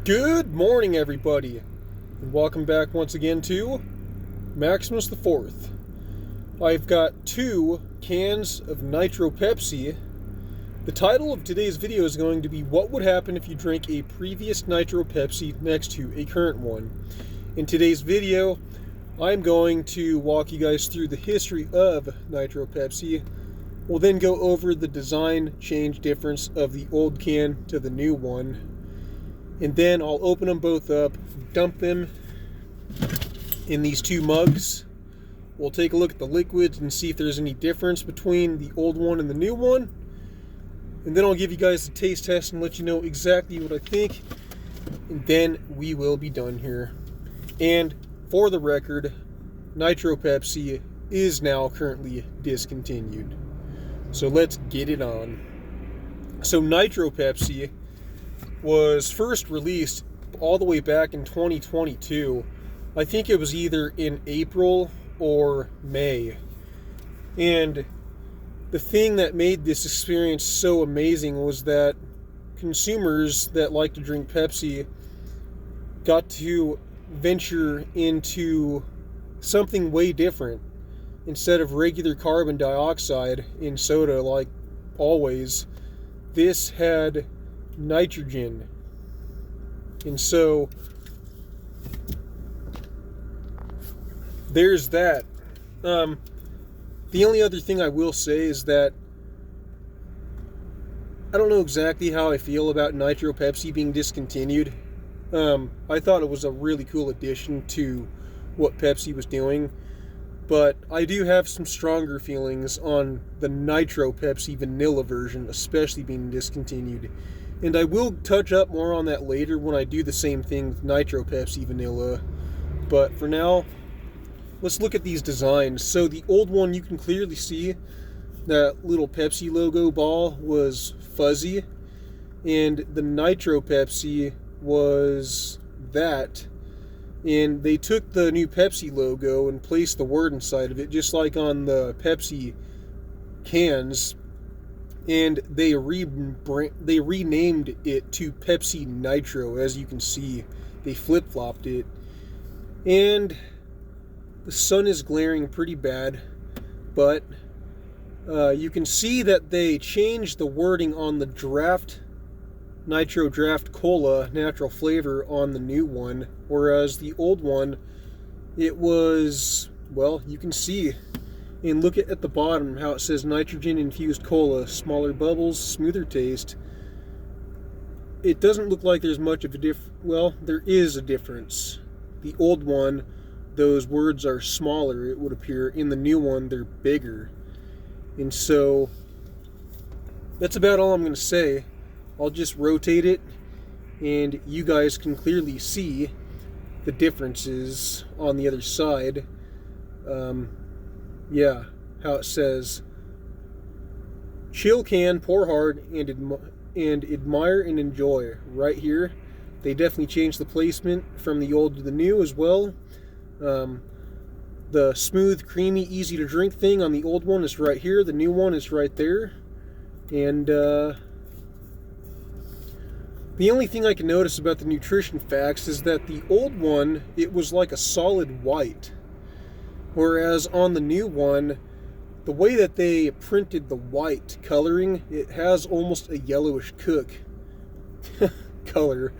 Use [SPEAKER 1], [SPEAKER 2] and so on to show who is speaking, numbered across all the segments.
[SPEAKER 1] Good morning, everybody, and welcome back once again to Maximus the Fourth. I've got 2 cans of Nitro Pepsi. The title of today's video is going to be what would happen if you drank a previous Nitro Pepsi next to a current one. In today's video, I'm going to walk you guys through the history of Nitro Pepsi. We'll then go over the design change difference of the old can to the new one. And then I'll open them both up, dump them in these 2 mugs. We'll take a look at the liquids and see if there's any difference between the old one and the new one. And then I'll give you guys a taste test and let you know exactly what I think. And then we will be done here. And for the record, Nitro Pepsi is now currently discontinued. So let's get it on. So Nitro Pepsi was first released all the way back in 2022. I think it was either in April or May. And the thing that made this experience so amazing was that consumers that like to drink Pepsi got to venture into something way different. Instead of regular carbon dioxide in soda like always, this had nitrogen. And so there's that. The only other thing I will say is that I don't know exactly how I feel about Nitro Pepsi being discontinued. I thought it was a really cool addition to what Pepsi was doing, but I do have some stronger feelings on the Nitro Pepsi vanilla version, especially being discontinued. And I will touch up more on that later when I do the same thing with Nitro Pepsi Vanilla. But for now, let's look at these designs. So the old one, you can clearly see that little Pepsi logo ball was fuzzy. And the Nitro Pepsi was that. And they took the new Pepsi logo and placed the word inside of it, just like on the Pepsi cans. And they renamed it to Pepsi Nitro. As you can see, they flip-flopped it. And the sun is glaring pretty bad, but you can see that they changed the wording on the draft Nitro Draft Cola natural flavor on the new one, whereas the old one, it was, well, you can see. And look at the bottom how it says nitrogen infused cola, smaller bubbles, smoother taste. It doesn't look like there's much of a well, there is a difference. The old one, those words are smaller, it would appear. In the new one, they're bigger. And so that's about all I'm going to say. I'll just rotate it and you guys can clearly see the differences on the other side. Yeah, how it says, chill can, pour hard, and admire and enjoy. Right here, they definitely changed the placement from the old to the new as well. The smooth, creamy, easy to drink thing on the old one is right here. The new one is right there. And the only thing I can notice about the nutrition facts is that the old one, it was like a solid white. Whereas on the new one, the way that they printed the white coloring, it has almost a yellowish cook color.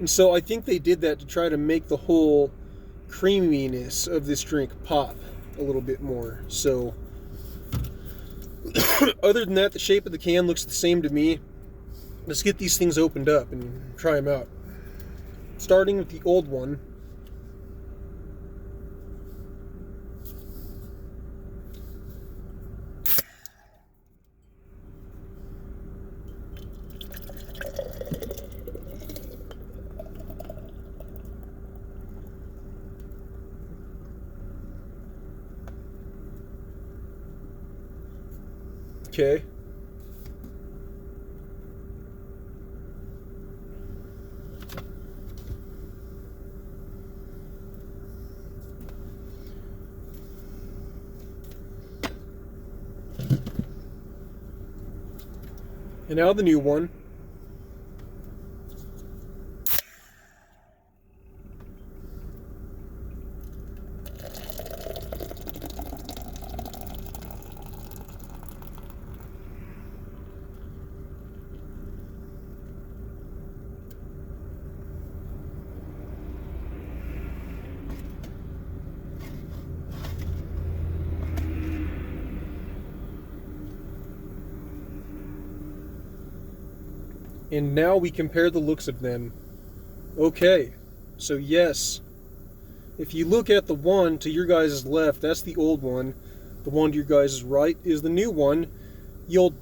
[SPEAKER 1] And so I think they did that to try to make the whole creaminess of this drink pop a little bit more. So other than that, the shape of the can looks the same to me. Let's get these things opened up and try them out. Starting with the old one. Okay. And now the new one. And now we compare the looks of them. Okay, so yes, if you look at the one to your guys' left, that's the old one. The one to your guys' right is the new one. You'll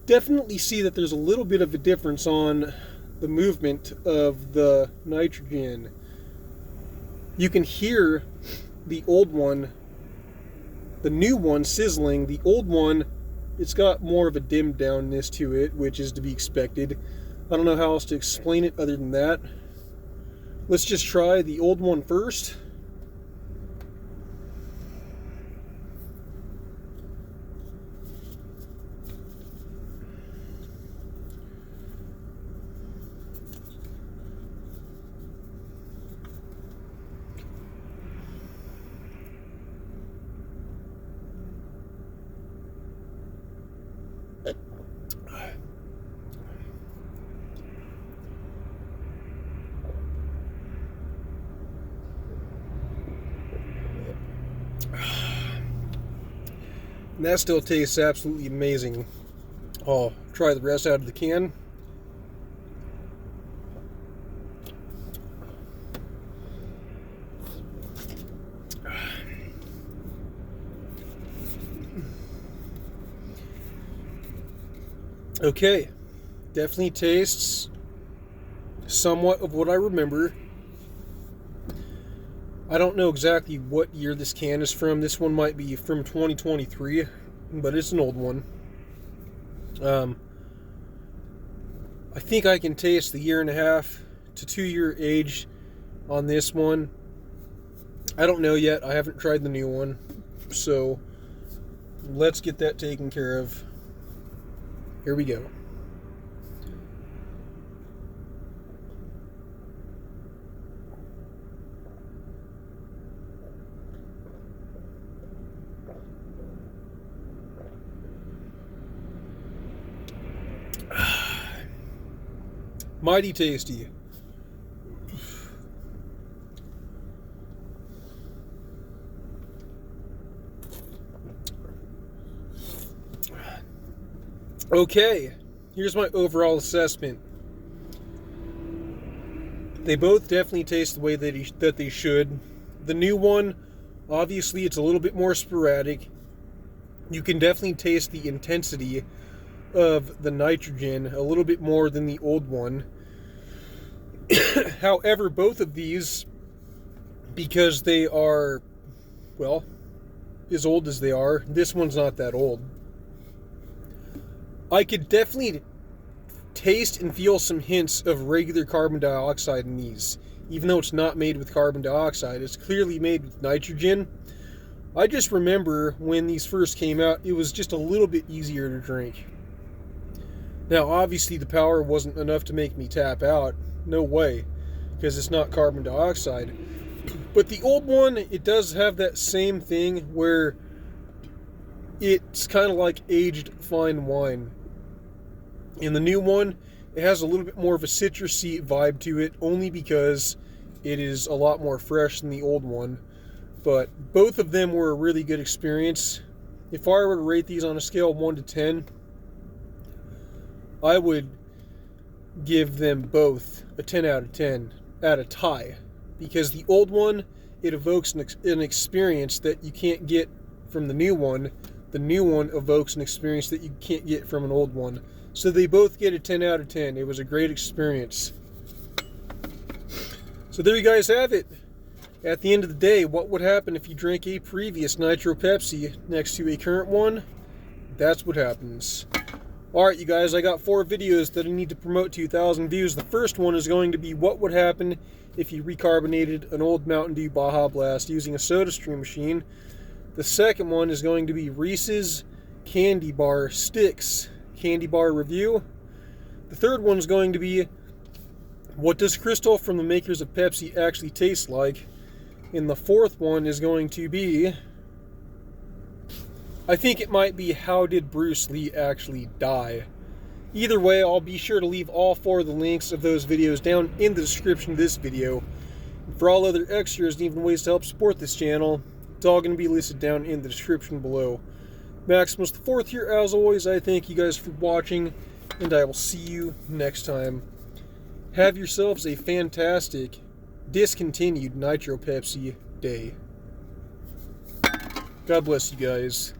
[SPEAKER 1] definitely see that there's a little bit of a difference on the movement of the nitrogen. You can hear the old one, the new one sizzling. The old one, it's got more of a dimmed downness to it, which is to be expected. I don't know how else to explain it other than that. Let's just try the old one first. And that still tastes absolutely amazing. I'll try the rest out of the can. Okay, definitely tastes somewhat of what I remember. I don't know exactly what year this can is from. This one might be from 2023, but it's an old one. I think I can taste the 1.5 to 2 year age on this one. I don't know yet. I haven't tried the new one. So let's get that taken care of. Here we go. Mighty tasty. Okay, here's my overall assessment. They both definitely taste the way that they should. The new one, obviously, it's a little bit more sporadic. You can definitely taste the intensity of the nitrogen a little bit more than the old one. However, both of these, because they are, well, as old as they are, this one's not that old. I could definitely taste and feel some hints of regular carbon dioxide in these. Even though it's not made with carbon dioxide, it's clearly made with nitrogen. I just remember when these first came out, it was just a little bit easier to drink. Now, obviously, the power wasn't enough to make me tap out. No way, because it's not carbon dioxide. But the old one, it does have that same thing where it's kind of like aged fine wine. In the new one, it has a little bit more of a citrusy vibe to it, only because it is a lot more fresh than the old one. But both of them were a really good experience. If I were to rate these on a scale of 1 to 10, I would give them both a 10 out of 10 at a tie. Because the old one, it evokes an experience that you can't get from the new one. The new one evokes an experience that you can't get from an old one. So they both get a 10 out of 10. It was a great experience. So there you guys have it. At the end of the day, what would happen if you drank a previous Nitro Pepsi next to a current one? That's what happens. Alright, you guys, I got 4 videos that I need to promote to 1,000 views. The first one is going to be what would happen if you recarbonated an old Mountain Dew Baja Blast using a SodaStream machine. The second one is going to be Reese's Candy Bar Sticks Candy Bar review. The third one is going to be what does Crystal from the makers of Pepsi actually taste like. And the fourth one is going to be, I think it might be, how did Bruce Lee actually die? Either way, I'll be sure to leave all 4 of the links of those videos down in the description of this video. And for all other extras and even ways to help support this channel, it's all going to be listed down in the description below. Maximus the 4th here, as always. I thank you guys for watching, and I will see you next time. Have yourselves a fantastic, discontinued Nitro Pepsi day. God bless you guys.